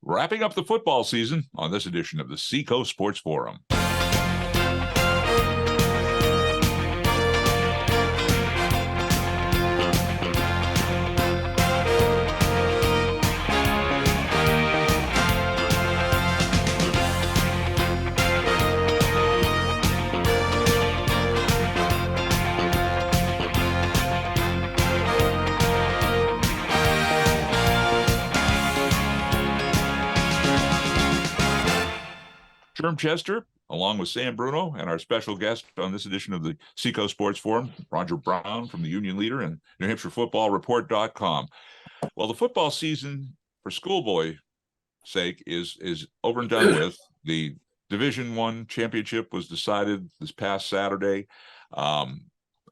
wrapping up the football season on this edition of the Seacoast Sports Forum. Sherm Chester, along with Sam Bruno, and our special guest on this edition of the Seacoast Sports Forum, Roger Brown from the Union Leader and New Hampshire Football Report.com. Well, the football season for schoolboy sake is over and done with. The Division I championship was decided this past Saturday. And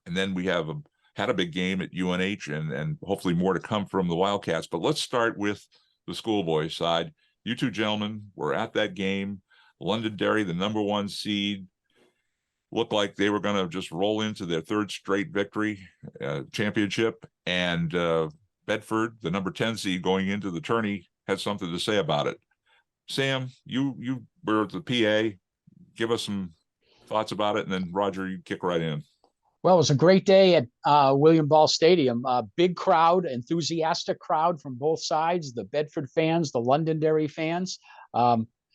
then we have had a big game at UNH and hopefully more to come from the Wildcats. But let's start with the schoolboy side. You two gentlemen were at that game. Londonderry, the number 1 seed, looked like they were going to just roll into their third straight victory championship. And Bedford, the number 10 seed going into the tourney, had something to say about it. Sam, you were at the PA. Give us some thoughts about it. And then, Roger, you kick right in. Well, it was a great day at William Ball Stadium. A big crowd, enthusiastic crowd from both sides, the Bedford fans, the Londonderry fans.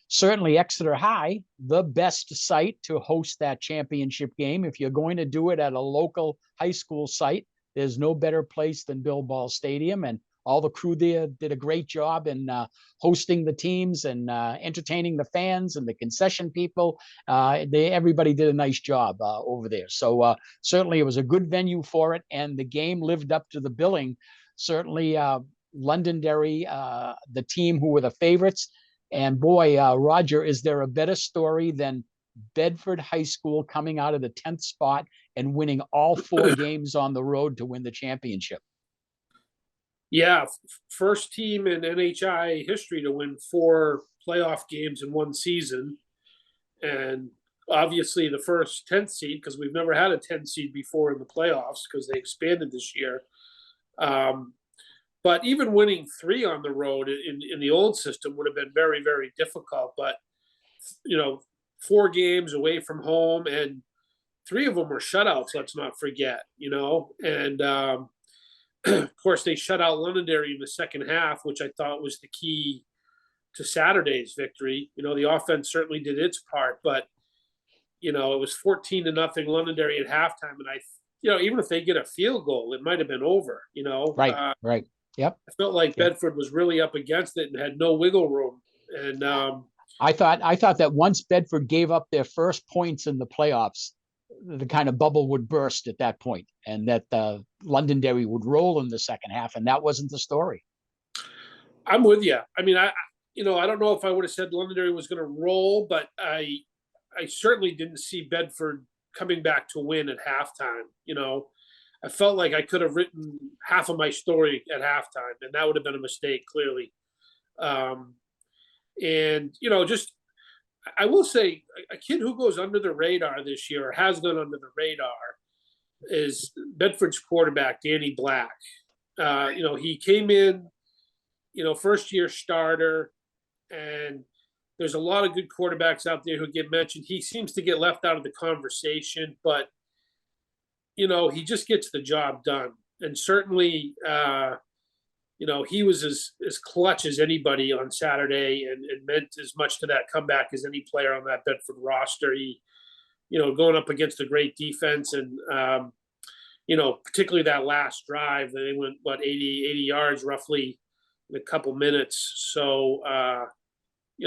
Certainly Exeter High, the best site to host that championship game. If you're going to do it at a local high school site, there's no better place than Bill Ball Stadium. And all the crew there did a great job in hosting the teams and entertaining the fans and the concession people. Everybody did a nice job over there. So certainly it was a good venue for it. And the game lived up to the billing. Certainly Londonderry, the team who were the favorites. And boy, Roger, is there a better story than Bedford High School coming out of the 10th spot and winning all 4 games on the road to win the championship? Yeah, first team in NHIAA history to win 4 playoff games in one season. And obviously the first 10th seed, because we've never had a 10 seed before in the playoffs because they expanded this year. But even winning 3 on the road in the old system would have been very, very difficult. But, 4 games away from home, and 3 of them were shutouts, let's not forget, And, of course, they shut out Londonderry in the second half, which I thought was the key to Saturday's victory. The offense certainly did its part. But, it was 14-0 Londonderry at halftime. And even if they get a field goal, it might have been over, Right. Yep. I felt like Bedford was really up against it and had no wiggle room. And I thought that once Bedford gave up their first points in the playoffs, the kind of bubble would burst at that point, and that Londonderry would roll in the second half, and that wasn't the story. I'm with you. I mean, I don't know if I would have said Londonderry was going to roll, but I certainly didn't see Bedford coming back to win at halftime. I felt like I could have written half of my story at halftime, and that would have been a mistake, clearly. I will say, a kid who goes under the radar this year, or has gone under the radar, is Bedford's quarterback, Danny Black. He came in, first-year starter, and there's a lot of good quarterbacks out there who get mentioned. He seems to get left out of the conversation, but he just gets the job done. And certainly, he was as clutch as anybody on Saturday and meant as much to that comeback as any player on that Bedford roster. He, going up against a great defense and, particularly that last drive, they went, 80 yards roughly in a couple minutes. So,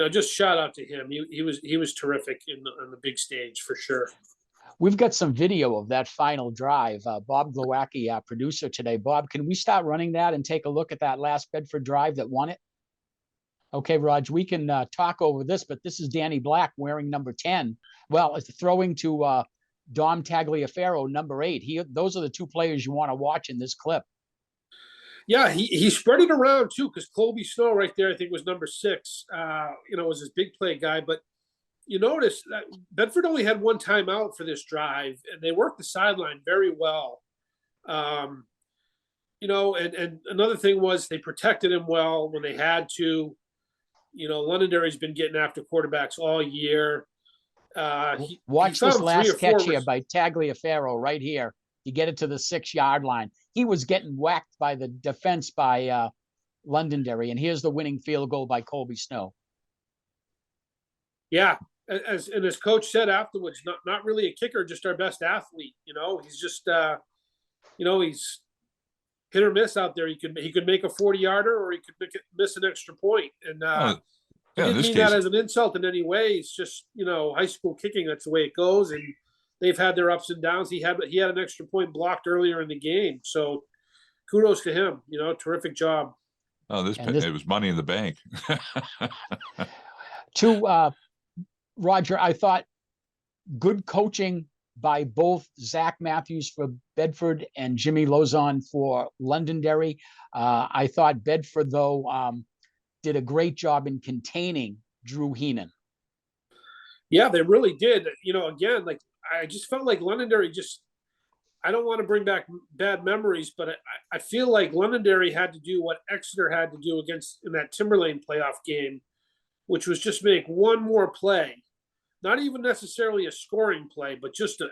just shout out to him. He was terrific on the big stage for sure. We've got some video of that final drive. Bob Glowacki, our producer today. Bob, can we start running that and take a look at that last Bedford drive that won it? Okay, Raj, we can talk over this, but this is Danny Black wearing number 10. Well, it's throwing to Dom Tagliaferro, number 8. Those are the 2 players you want to watch in this clip. Yeah, he spread it around too, because Colby Snow right there, I think, was number 6. Was his big play guy, but you notice that Bedford only had 1 timeout for this drive, and they worked the sideline very well. And another thing was they protected him well when they had to. Londonderry's been getting after quarterbacks all year. Watch this last catch here by by Tagliaferro right here. You get it to the 6-yard line. He was getting whacked by the defense by Londonderry, and here's the winning field goal by Colby Snow. Yeah, as his coach said afterwards, not really a kicker, just our best athlete. He's just he's hit or miss out there. He could make a 40-yarder, or he could miss an extra point. And he didn't mean that as an insult in any way. It's just high school kicking. That's the way it goes, and they've had their ups and downs. He had an extra point blocked earlier in the game, so kudos to him. Terrific job. Oh, it was money in the bank. Roger, I thought good coaching by both Zach Matthews for Bedford and Jimmy Lozon for Londonderry. I thought Bedford, though, did a great job in containing Drew Heenan. Yeah, they really did. Again, like I just felt like Londonderry I don't want to bring back bad memories, but I feel like Londonderry had to do what Exeter had to do in that Timberlane playoff game, which was just make one more play. Not even necessarily a scoring play, but just a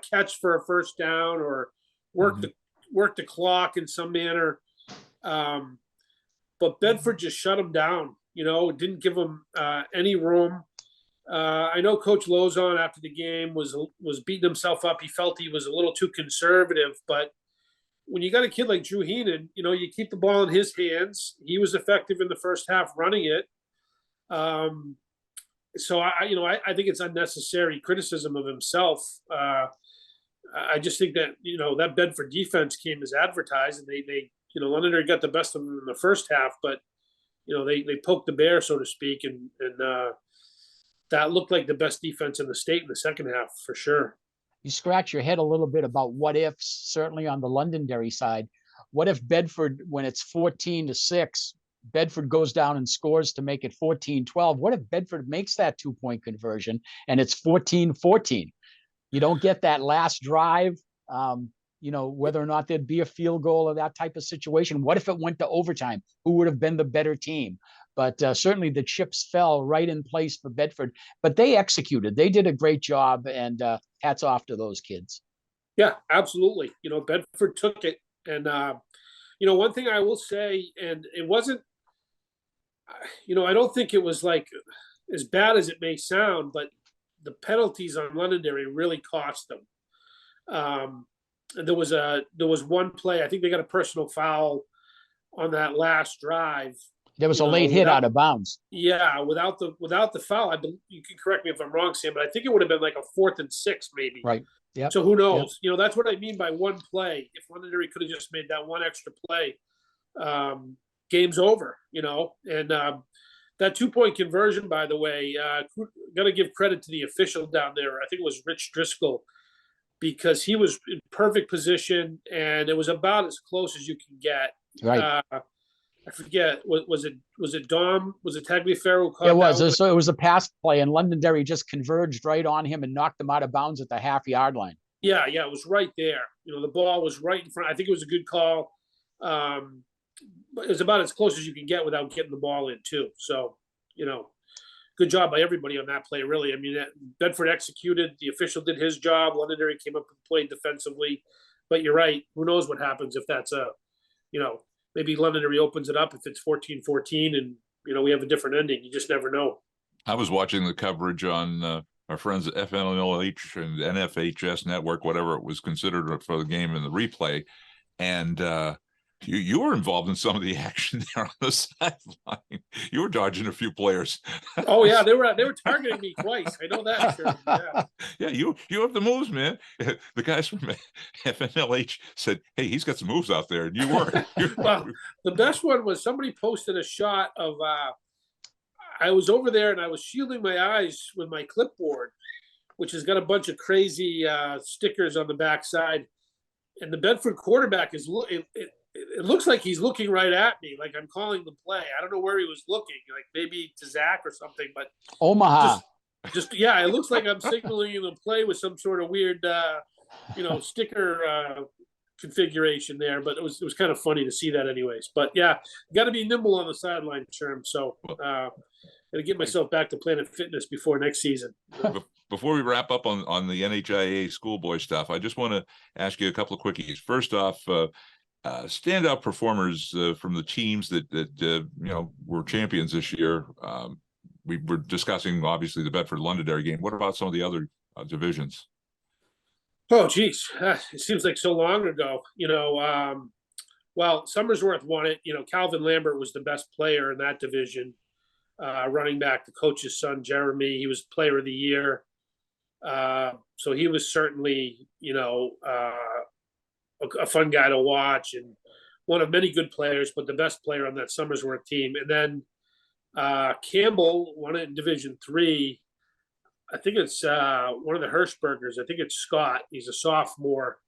catch for a first down, or work the clock in some manner. But Bedford just shut them down. Didn't give them any room. I know Coach Lozon after the game was beating himself up. He felt he was a little too conservative, but when you got a kid like Drew Heenan, you keep the ball in his hands. He was effective in the first half running it. So I think it's unnecessary criticism of himself. I just think that that Bedford defense came as advertised, and they Londonderry got the best of them in the first half, but they poked the bear, so to speak, and that looked like the best defense in the state in the second half for sure. You scratch your head a little bit about what ifs, certainly on the Londonderry side. What if Bedford, when it's 14-6, Bedford goes down and scores to make it 14-12? What if Bedford makes that 2-point conversion and it's 14-14? You don't get that last drive, whether or not there'd be a field goal or that type of situation. What if it went to overtime? Who would have been the better team? But certainly the chips fell right in place for Bedford. But they executed. They did a great job, and hats off to those kids. Yeah, absolutely. Bedford took it. And, one thing I will say, and it wasn't, I don't think it was like as bad as it may sound, but the penalties on Londonderry really cost them. There was one play. I think they got a personal foul on that last drive. There was a late hit out of bounds. Yeah, without the foul, you can correct me if I'm wrong, Sam, but I think it would have been like a 4th and 6 maybe. Right. Yeah. So who knows? Yep. That's what I mean by one play. If Londonderry could have just made that one extra play, game's over. And that 2-point conversion, by the way, got to give credit to the official down there. I think it was Rich Driscoll, because he was in perfect position, and it was about as close as you can get. Right. I forget. Was it Dom? Was it Tagliaferro? It was. So it was a pass play, and Londonderry just converged right on him and knocked him out of bounds at the half-yard line. Yeah, it was right there. The ball was right in front. I think it was a good call. It was about as close as you can get without getting the ball in too. So, good job by everybody on that play, really. I mean, Bedford executed. The official did his job. Londonderry came up and played defensively. But you're right. Who knows what happens if that's maybe Londonderry opens it up if it's 14-14 and, we have a different ending. You just never know. I was watching the coverage on our friends at FNLH and NFHS network, whatever it was considered for the game in the replay. And you were involved in some of the action there on the sideline. You were dodging a few players. Oh yeah, they were targeting me twice. I know that. Sure. Yeah. Yeah, you have the moves, man. The guys from FNLH said, "Hey, he's got some moves out there," and you were. Well, the best one was somebody posted a shot of. I was over there and I was shielding my eyes with my clipboard, which has got a bunch of crazy stickers on the backside, and the Bedford quarterback is it looks like he's looking right at me, like I'm calling the play. I don't know where he was looking, like maybe to Zach or something, but Omaha. Just yeah, it looks like I'm signaling the play with some sort of weird, sticker configuration there. But it was kind of funny to see that, anyways. But yeah, got to be nimble on the sideline, Sherm. So Gotta get myself back to Planet Fitness before next season. Before we wrap up on the NHIAA schoolboy stuff, I just want to ask you a couple of quickies. First off, standout performers from the teams that were champions this year. We were discussing obviously the Bedford Londonderry game. What about some of the other divisions? Oh, geez, it seems like so long ago. Well, Somersworth won it. Calvin Lambert was the best player in that division. Running back, the coach's son, Jeremy, he was player of the year. So he was certainly, a fun guy to watch and one of many good players, but the best player on that Somersworth team. And then Campbell won it in Division III. I think it's one of the Hirschbergers. I think it's Scott. He's a sophomore.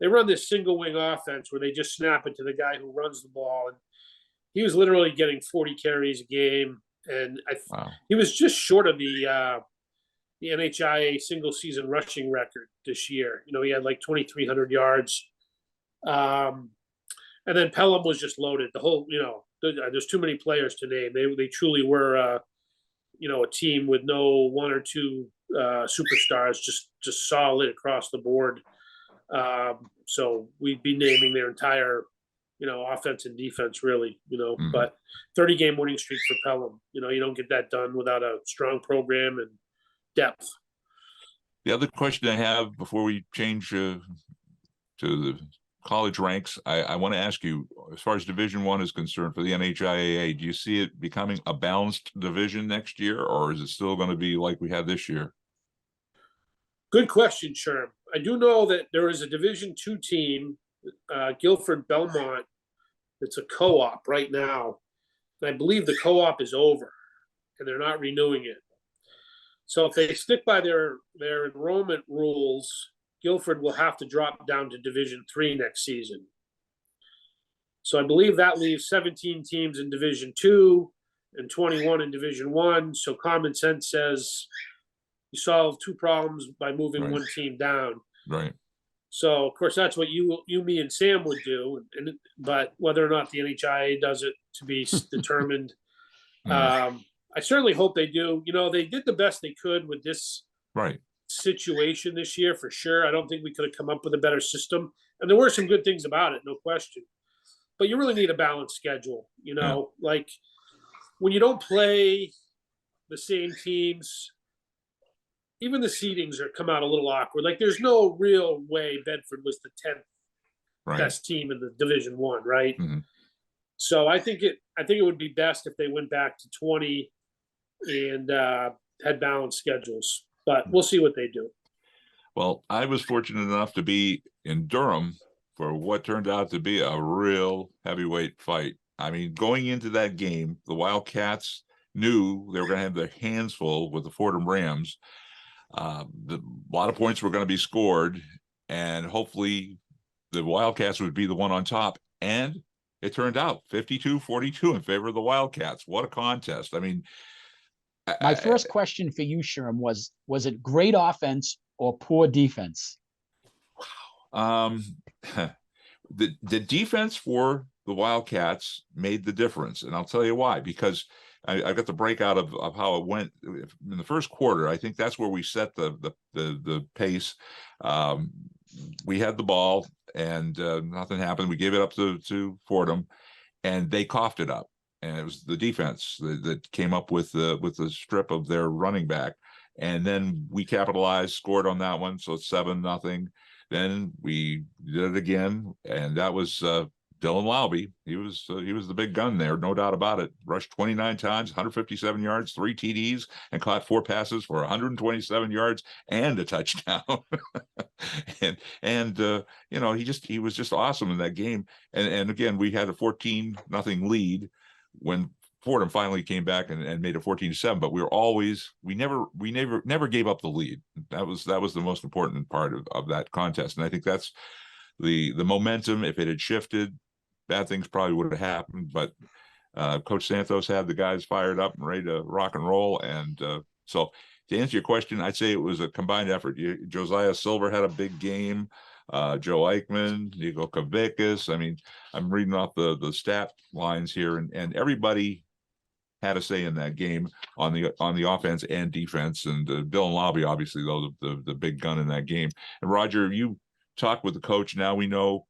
They run this single wing offense where they just snap it to the guy who runs the ball. And he was literally getting 40 carries a game. And he was just short of the NHIAA single season rushing record this year. He had like 2,300 yards. And then Pelham was just loaded. The whole, there's too many players to name. They truly were, a team with no one or two superstars, just solid across the board. So we'd be naming their entire, offense and defense really, but 30-game winning streak for Pelham. You don't get that done without a strong program and depth. The other question I have before we change to the college ranks, I want to ask you, as far as Division I is concerned for the NHIAA, do you see it becoming a balanced division next year, or is it still going to be like we had this year? Good question, Sherm. I do know that there is a Division II team, Guilford Belmont, that's a co-op right now. And I believe the co-op is over and they're not renewing it. So if they stick by their enrollment rules, Guilford will have to drop down to Division III next season. So I believe that leaves 17 teams in Division II and 21 in Division I. So common sense says you solve two problems by moving one team down. Right. So of course that's what you, me, and Sam would do, but whether or not the NHIAA does it to be determined. I certainly hope they do. They did the best they could with this situation this year for sure. I don't think we could have come up with a better system, and there were some good things about it, no question. But you really need a balanced schedule. Like when you don't play the same teams, even the seedings come out a little awkward. Like there's no real way Bedford was the 10th best team in the Division I, right? So I think it would be best if they went back to 20 and had balanced schedules. But we'll see what they do. Well, I was fortunate enough to be in Durham for what turned out to be a real heavyweight fight. I mean, going into that game, the Wildcats knew they were going to have their hands full with the Fordham Rams. A lot of points were going to be scored, and hopefully the Wildcats would be the one on top. And it turned out 52-42 in favor of the Wildcats. What a contest. I mean, my first question for you, Sherm, was it great offense or poor defense? The defense for the Wildcats made the difference, and I'll tell you why. Because I got the breakout of how it went in the first quarter. I think that's where we set the pace. We had the ball, and nothing happened. We gave it up to Fordham, and they coughed it up. And it was the defense that came up with the strip of their running back, and then we capitalized, scored on that one. So it's 7-0. Then we did it again, and that was Dylan Lowby. He was the big gun there, no doubt about it. Rushed 29 times, 157 yards, 3 TDs, and caught 4 passes for 127 yards and a touchdown. He was just awesome in that game. And again, we had a 14-0 lead when Fordham finally came back and made it 14-7. But we never gave up the lead. That was the most important part of that contest. And I think that's the momentum. If it had shifted, bad things probably would have happened, but Coach Santos had the guys fired up and ready to rock and roll. And so to answer your question, I'd say it was a combined effort. Josiah Silver had a big game. Joe Eichmann, Nico Kavakis. I mean, I'm reading off the stat lines here, and everybody had a say in that game on the offense and defense. And Dylan Lobby, obviously, though, the big gun in that game. And Roger, you talked with the coach. Now we know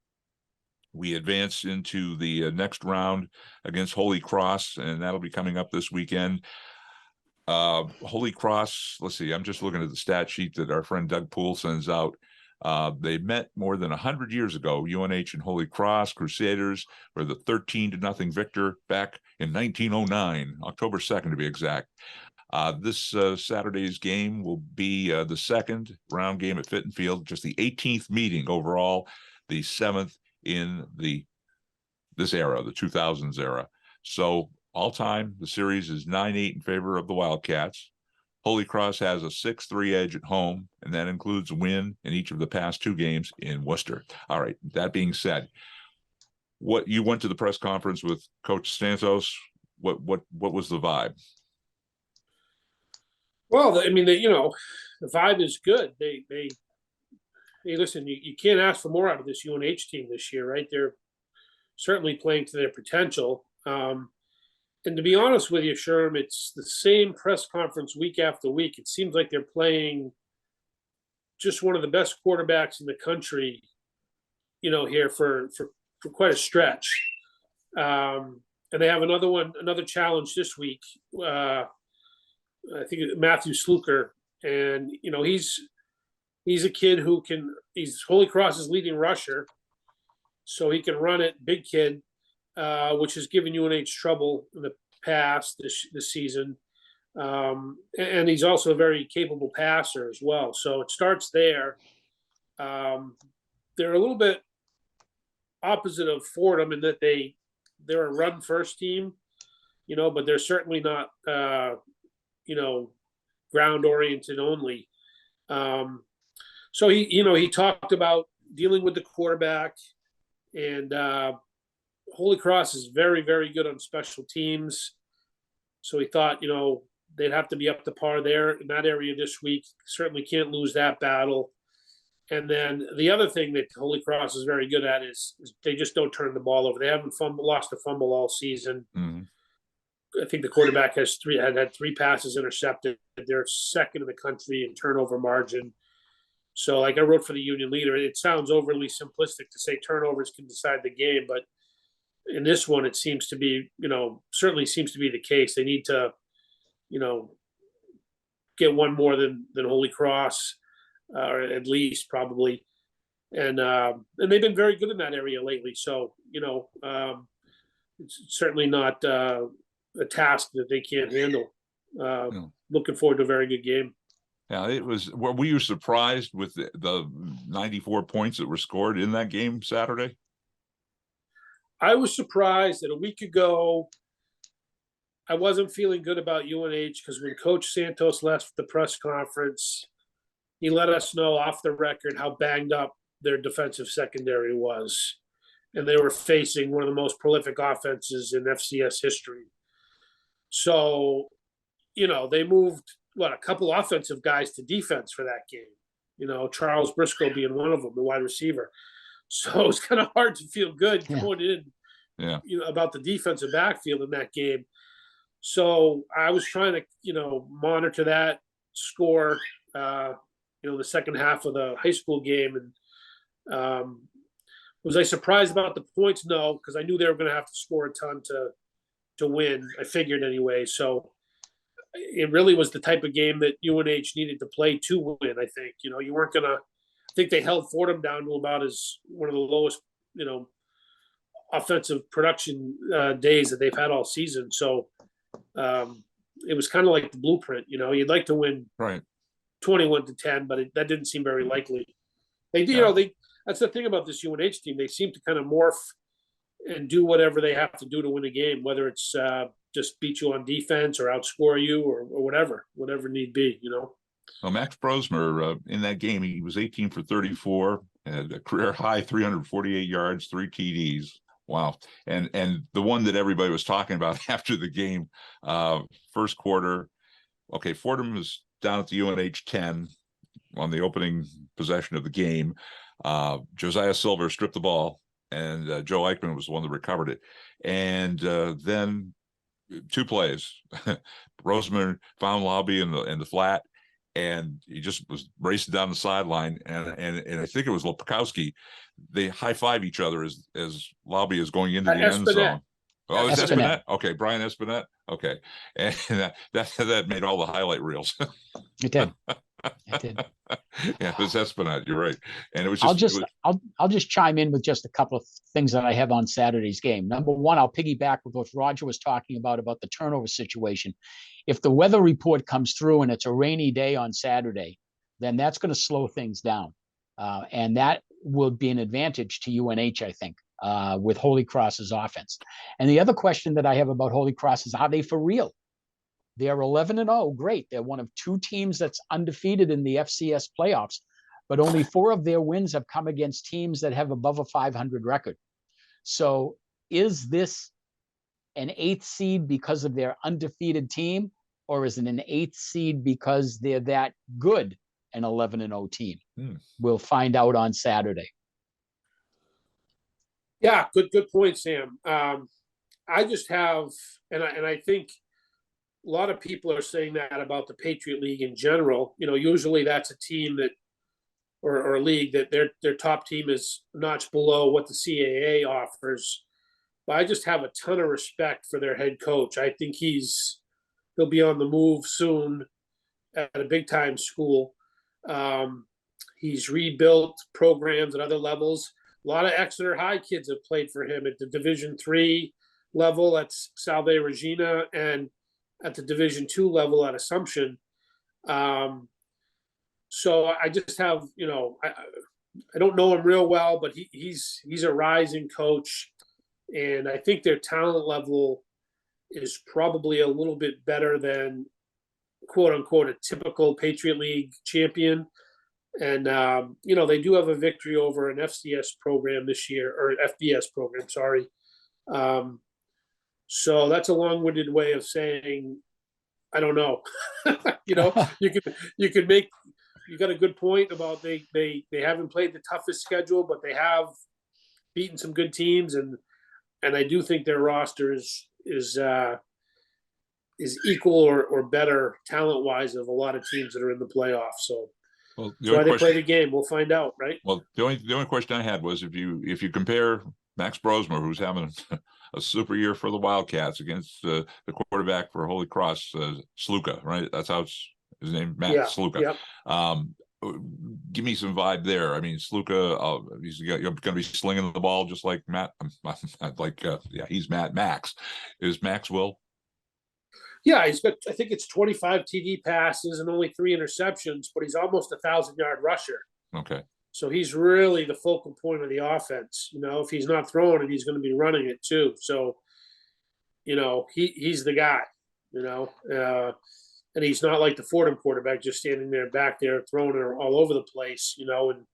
we advance into the next round against Holy Cross, and that'll be coming up this weekend. Holy Cross, let's see, I'm just looking at the stat sheet that our friend Doug Poole sends out. They met more than 100 years ago. UNH and Holy Cross Crusaders were the 13-0 victor back in 1909, October 2nd to be exact. This Saturday's game will be the second round game at Fitton Field, just the 18th meeting overall, the 7th in this era, the 2000s era. So all time, the series is 9-8 in favor of the Wildcats. Holy Cross has a 6-3 edge at home, and that includes a win in each of the past 2 games in Worcester. All right, that being said, what you went to the press conference with Coach Santos, what was the vibe? Well, I mean, the vibe is good. Hey, listen, you can't ask for more out of this UNH team this year, right? They're certainly playing to their potential. And to be honest with you, Sherm, it's the same press conference week after week. It seems like they're playing just one of the best quarterbacks in the country, here for quite a stretch. And they have another challenge this week. I think Matthew Sluker, and he's a kid who he's Holy Cross's leading rusher, so he can run it, big kid. Which has given UNH trouble in the past this season. And he's also a very capable passer as well. So it starts there. They're a little bit opposite of Fordham in that they're a run first team, but they're certainly not, ground oriented only. So he talked about dealing with the quarterback, and Holy Cross is very, very good on special teams. So he thought, they'd have to be up to par there in that area this week. Certainly can't lose that battle. And then the other thing that Holy Cross is very good at is they just don't turn the ball over. They haven't lost a fumble all season. Mm-hmm. I think the quarterback had 3 passes intercepted. They're second in the country in turnover margin. So like I wrote for the Union Leader, it sounds overly simplistic to say turnovers can decide the game, but in this one, it seems to be, certainly seems to be the case. They need to, get one more than Holy Cross, or at least probably. And they've been very good in that area lately. So, it's certainly not a task that they can't handle. Looking forward to a very good game. Yeah, were you surprised with the 94 points that were scored in that game Saturday? I was surprised that a week ago, I wasn't feeling good about UNH because when Coach Santos left the press conference, he let us know off the record how banged up their defensive secondary was. And they were facing one of the most prolific offenses in FCS history. So, they moved, a couple offensive guys to defense for that game. Charles Briscoe being one of them, the wide receiver. So it's kind of hard to feel good going in, about the defensive backfield in that game. So I was trying to, monitor that score, the second half of the high school game. And was I surprised about the points? No, because I knew they were going to have to score a ton to win. I figured anyway. So it really was the type of game that UNH needed to play to win, I think. You weren't going to – I think they held Fordham down to about as one of the lowest, offensive production days that they've had all season. So it was kind of like the blueprint. You'd like to win 21-10, but that didn't seem very likely. That's the thing about this UNH team. They seem to kind of morph and do whatever they have to do to win a game, whether it's just beat you on defense or outscore you or whatever need be. Well, Max Brosmer, in that game, he was 18 for 34, had a career high 348 yards, 3 TDs. Wow. And the one that everybody was talking about after the game, first quarter, okay, Fordham was down at the UNH 10 on the opening possession of the game. Josiah Silver stripped the ball, and Joe Eichmann was the one that recovered it. And then 2 plays. Roseman found Lobby in the flat, and he just was racing down the sideline, and I think it was Lopakowski. They high five each other as Lobby is going into the end zone. Oh, it's Espinette. Okay, Brian Espinette. Okay, and that made all the highlight reels. It did. It did. Yeah, it was Espinette. You're right, and it was just. I'll just chime in with just a couple of things that I have on Saturday's game. Number one, I'll piggyback with what Roger was talking about the turnover situation. If the weather report comes through and it's a rainy day on Saturday, then that's going to slow things down, and that will be an advantage to UNH, I think. With Holy Cross's offense. And the other question that I have about Holy Cross is, are they for real? They're 11-0. Great. They're one of 2 teams that's undefeated in the FCS playoffs, but only 4 of their wins have come against teams that have above a 500 record. So is this an 8th seed because of their undefeated team, or is it an 8th seed because they're that good, an 11-0 team? We'll find out on Saturday. Yeah, good point, Sam. I just have, and I think a lot of people are saying that about the Patriot League in general. You know, usually that's a team that, or a league that their top team is a notch below what the CAA offers. But I just have a ton of respect for their head coach. I think he'll be on the move soon at a big time school. He's rebuilt programs at other levels. A lot of Exeter High kids have played for him at the Division III level at Salve Regina and at the Division II level at Assumption. So I just have, I don't know him real well, but he's a rising coach, and I think their talent level is probably a little bit better than, quote unquote, a typical Patriot League champion. And, they do have a victory over an FCS program this year, or FBS program, sorry. So that's a long-winded way of saying, I don't know. You got a good point about they haven't played the toughest schedule, but they have beaten some good teams. And I do think their roster is equal or better talent-wise of a lot of teams that are in the playoffs. So. Well, why they play the game, we'll find out, right? Well, the only question I had was if you compare Max Brosmer, who's having a super year for the Wildcats, against the quarterback for Holy Cross, Sluka, right? That's how it's his name, Matt Sluka. Yep. Give me some vibe there. I mean, Sluka, he's going to be slinging the ball just like Matt. He's Max. Is Max Will? Yeah, he's got, I think it's 25 TD passes and only 3 interceptions, but he's almost 1,000-yard rusher. Okay. So he's really the focal point of the offense. If he's not throwing it, he's going to be running it too. So, he's the guy, and he's not like the Fordham quarterback just standing there back there throwing it all over the place, and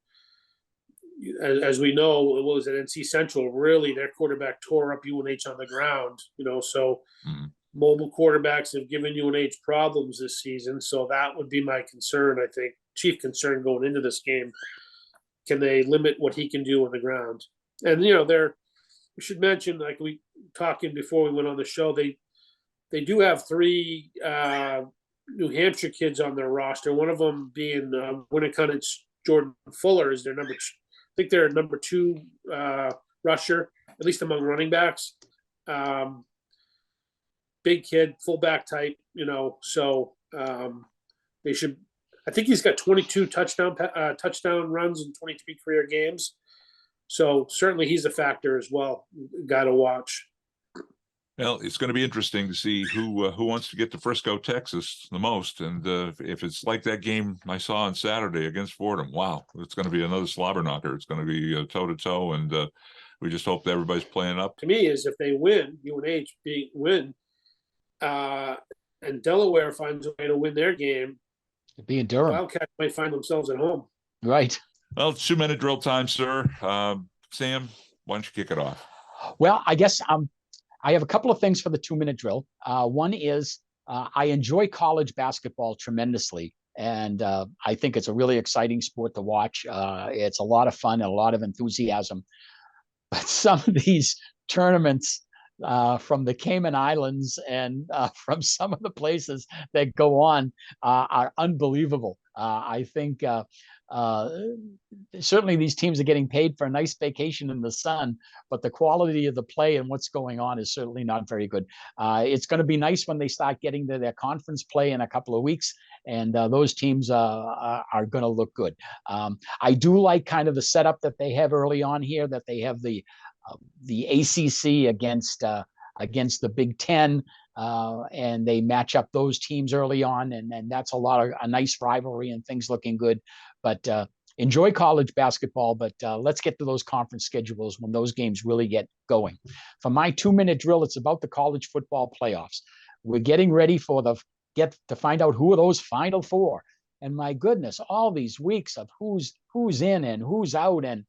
as we know, it was at NC Central, really their quarterback tore up UNH on the ground, so mobile quarterbacks have given UNH problems this season. So that would be my concern, I think, chief concern going into this game. Can they limit what he can do on the ground? And, we should mention, like we talking before we went on the show, they do have 3 New Hampshire kids on their roster. One of them being Winnicott's Jordan Fuller is their I think they're number 2 rusher, at least among running backs. Big kid, fullback type, so they should. I think he's got 22 touchdown runs in 23 career games. So certainly he's a factor as well. Got to watch. Well, it's going to be interesting to see who wants to get to Frisco, Texas the most. And if it's like that game I saw on Saturday against Fordham, wow, it's going to be another slobber knocker. It's going to be toe-to-toe, and we just hope that everybody's playing up. To me, is if they win, UNH win, and Delaware finds a way to win their game, it'd be in Durham. Wildcats might find themselves at home. Right. Well, it's 2-minute drill time, sir. Sam, why don't you kick it off? Well, I guess I have a couple of things for the 2-minute drill. One is I enjoy college basketball tremendously, and I think it's a really exciting sport to watch. It's a lot of fun and a lot of enthusiasm. But some of these tournaments from the Cayman Islands and from some of the places that go on are unbelievable. I think certainly these teams are getting paid for a nice vacation in the sun, but the quality of the play and what's going on is certainly not very good. It's going to be nice when they start getting to their conference play in a couple of weeks, and those teams are going to look good. I do like kind of the setup that they have early on here, that they have the ACC against the Big Ten, and they match up those teams early on, and that's a nice rivalry and things looking good. But enjoy college basketball, but let's get to those conference schedules when those games really get going. For my 2-minute drill, it's about the college football playoffs. We're getting ready to find out who are those Final Four. And my goodness, all these weeks of who's in and who's out, and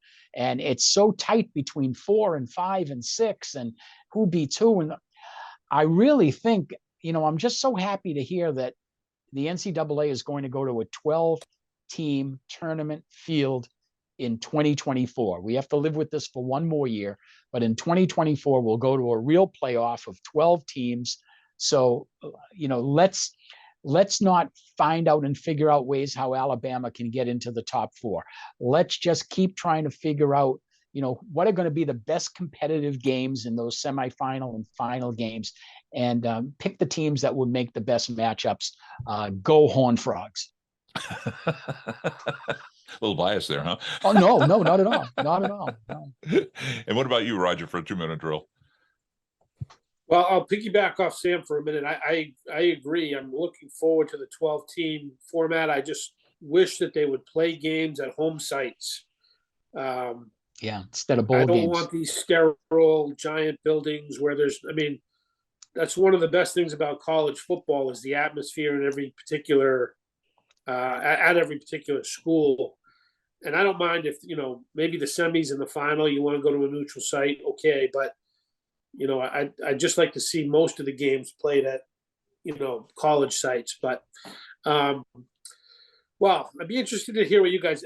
it's so tight between 4 and 5 and 6, and who beats who. And I really think, I'm just so happy to hear that the NCAA is going to go to a 12-team tournament field in 2024. We have to live with this for one more year, but in 2024, we'll go to a real playoff of 12 teams. So, let's not find out and figure out ways how Alabama can get into the top 4. Let's just keep trying to figure out, what are going to be the best competitive games in those semifinal and final games, and pick the teams that would make the best matchups. Go Horned Frogs. A little bias there, huh? Oh, no, not at all. Not at all. No. And what about you, Roger, for a 2-minute drill? Well, I'll piggyback off Sam for a minute. I agree. I'm looking forward to the 12-team format. I just wish that they would play games at home sites. Instead of bowl games. I don't want these sterile giant buildings where that's one of the best things about college football is the atmosphere in every particular at every particular school. And I don't mind if, maybe the semis and the final, you want to go to a neutral site. Okay. But, I'd just like to see most of the games played at, college sites. But, well, I'd be interested to hear what you guys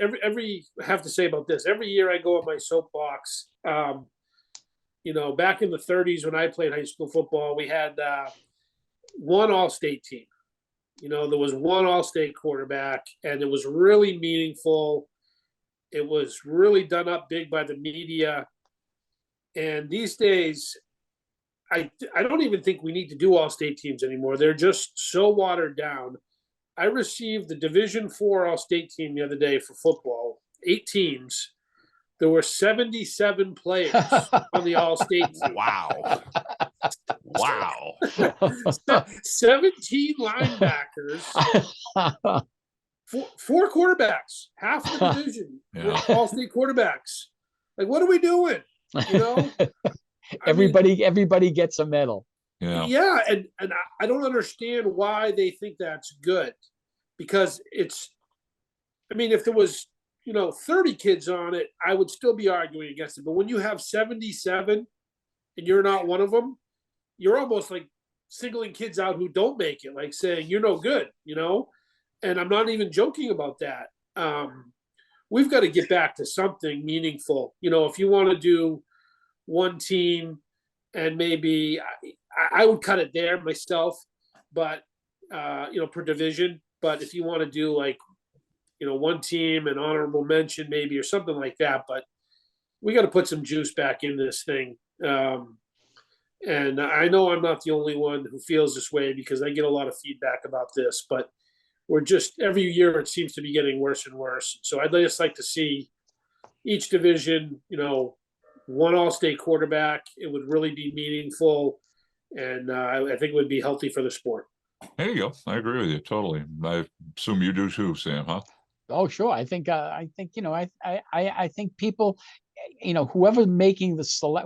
have to say about this. Every year I go on my soapbox. Back in the 30s when I played high school football, we had one all-state team. There was one all-state quarterback, and it was really meaningful. It was really done up big by the media. And these days, I don't even think we need to do all-state teams anymore. They're just so watered down. I received the Division IV all-state team the other day for football, 8 teams. There were 77 players on the all-state team. Wow. 17 linebackers, 4 quarterbacks, half the division were all-state quarterbacks. Like, what are we doing? Everybody gets a medal. Yeah, and I don't understand why they think that's good, because if there was 30 kids on it, I would still be arguing against it. But when you have 77 and you're not one of them, you're almost like singling kids out who don't make it, like saying you're no good, And I'm not even joking about that. We've got to get back to something meaningful. If you want to do one team, and maybe I would cut it there myself, but per division. But if you want to do one team, an honorable mention maybe, or something like that, but we got to put some juice back in this thing. And I know I'm not the only one who feels this way, because I get a lot of feedback about this, but we're just, every year it seems to be getting worse and worse. So I'd just like to see each division, one all-state quarterback. It would really be meaningful, and I think it would be healthy for the sport. There you go. I agree with you totally. I assume you do too, Sam, huh? Oh, sure. I think people, whoever's making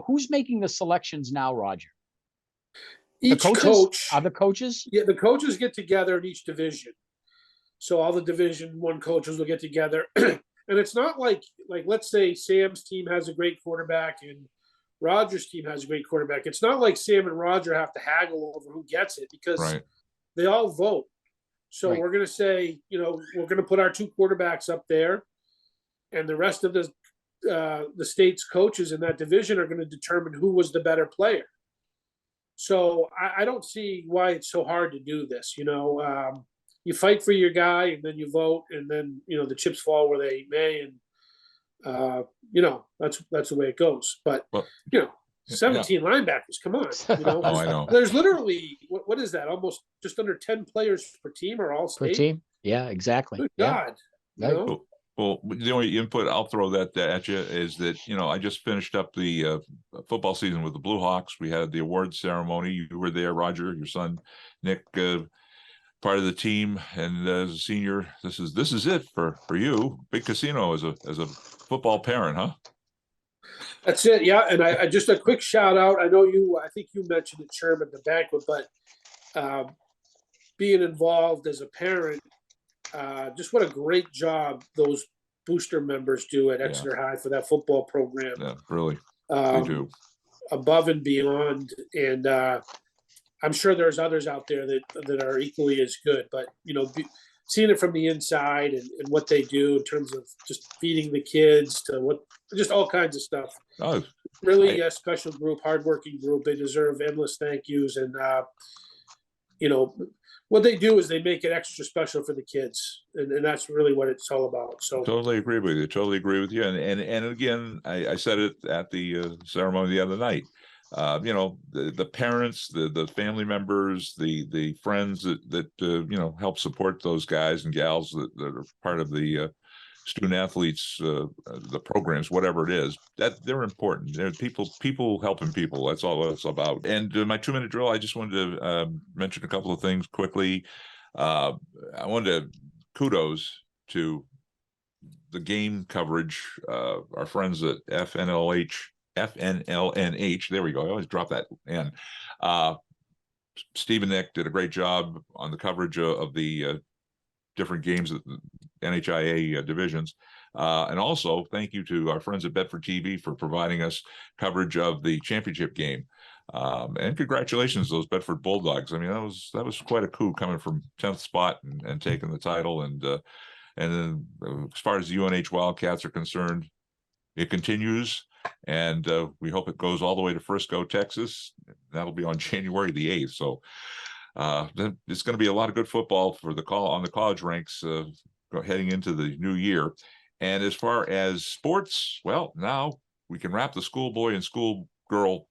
who's making the selections now, Roger? Each coach. Are the coaches? Yeah, the coaches get together in each division. So all the Division I coaches will get together. And it's not like let's say Sam's team has a great quarterback and Roger's team has a great quarterback. It's not like Sam and Roger have to haggle over who gets it, because they all vote. So we're going to say, we're going to put our 2 quarterbacks up there, and the rest of the state's coaches in that division are going to determine who was the better player. So I don't see why it's so hard to do this. You fight for your guy and then you vote, and then, the chips fall where they may. And, that's the way it goes. But, Well, 17 linebackers, come on. Oh, I know. There's literally, what is that? Almost just under 10 players per team or all Per state? team. Yeah, exactly. Good Yeah. God. Right. Well, the only input I'll throw that at you is that, I just finished up the football season with the Blue Hawks. We had the awards ceremony. You were there, Roger, your son, Nick, part of the team. And as a senior, this is it for you. Big casino as a football parent, huh? That's it. Yeah. And I just a quick shout out. I think you mentioned it, Sherm, at the banquet, but being involved as a parent, just what a great job those booster members do at Exeter High for that football program. Yeah, really. They do. Above and beyond. And I'm sure there's others out there that are equally as good, but, seeing it from the inside and what they do in terms of just feeding the kids to just all kinds of stuff. Oh, really a special group, hardworking group. They deserve endless thank yous. And, what they do is they make it extra special for the kids, and that's really what it's all about. So totally agree with you. And again, I said it at the ceremony the other night. The parents, the family members, the friends that help support those guys and gals that are part of the student athletes, the programs, whatever it is, that they're important. They're people helping people. That's all it's about. And my 2-minute drill, I just wanted to mention a couple of things quickly. I wanted to kudos to the game coverage, our friends at FNLNH. There we go. I always drop that in. Steve and Nick did a great job on the coverage of the different games at the NHIAA divisions. And also thank you to our friends at Bedford TV for providing us coverage of the championship game. And congratulations to those Bedford Bulldogs. I mean, that was quite a coup coming from 10th spot and taking the title. And then as far as the UNH Wildcats are concerned, it continues. And we hope it goes all the way to Frisco, Texas. That'll be on January the 8th. So it's going to be a lot of good football for on the college ranks heading into the new year. And as far as sports, well, now we can wrap the schoolboy and schoolgirl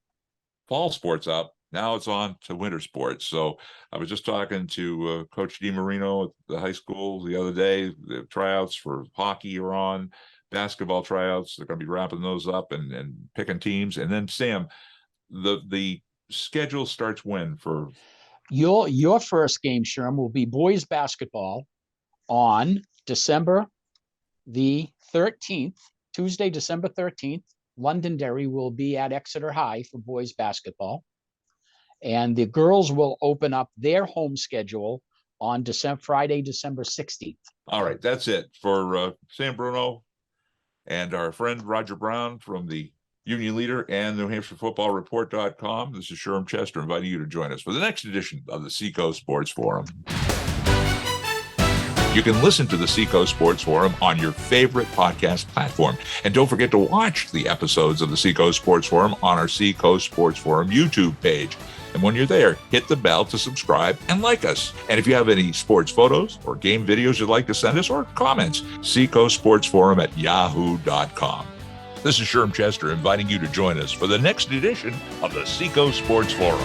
fall sports up. Now it's on to winter sports. So I was just talking to Coach DiMarino at the high school the other day. The tryouts for hockey are on. Basketball tryouts, they're going to be wrapping those up and picking teams. And then Sam, the schedule starts when for your first game, Sherm, will be boys basketball on December the 13th, Tuesday, December 13th. Londonderry will be at Exeter High for boys basketball. And the girls will open up their home schedule on Friday, December 16th. All right, that's it for Sam Bruno and our friend Roger Brown from the Union Leader and New Hampshire Football Report.com. This is Sherm Chester inviting you to join us for the next edition of the Seacoast Sports Forum. You can listen to the Seacoast Sports Forum on your favorite podcast platform. And don't forget to watch the episodes of the Seacoast Sports Forum on our Seacoast Sports Forum YouTube page. And when you're there, hit the bell to subscribe and like us. And if you have any sports photos or game videos you'd like to send us or comments, seacoastsportsforum@yahoo.com. This is Sherm Chester inviting you to join us for the next edition of the Seacoast Sports Forum.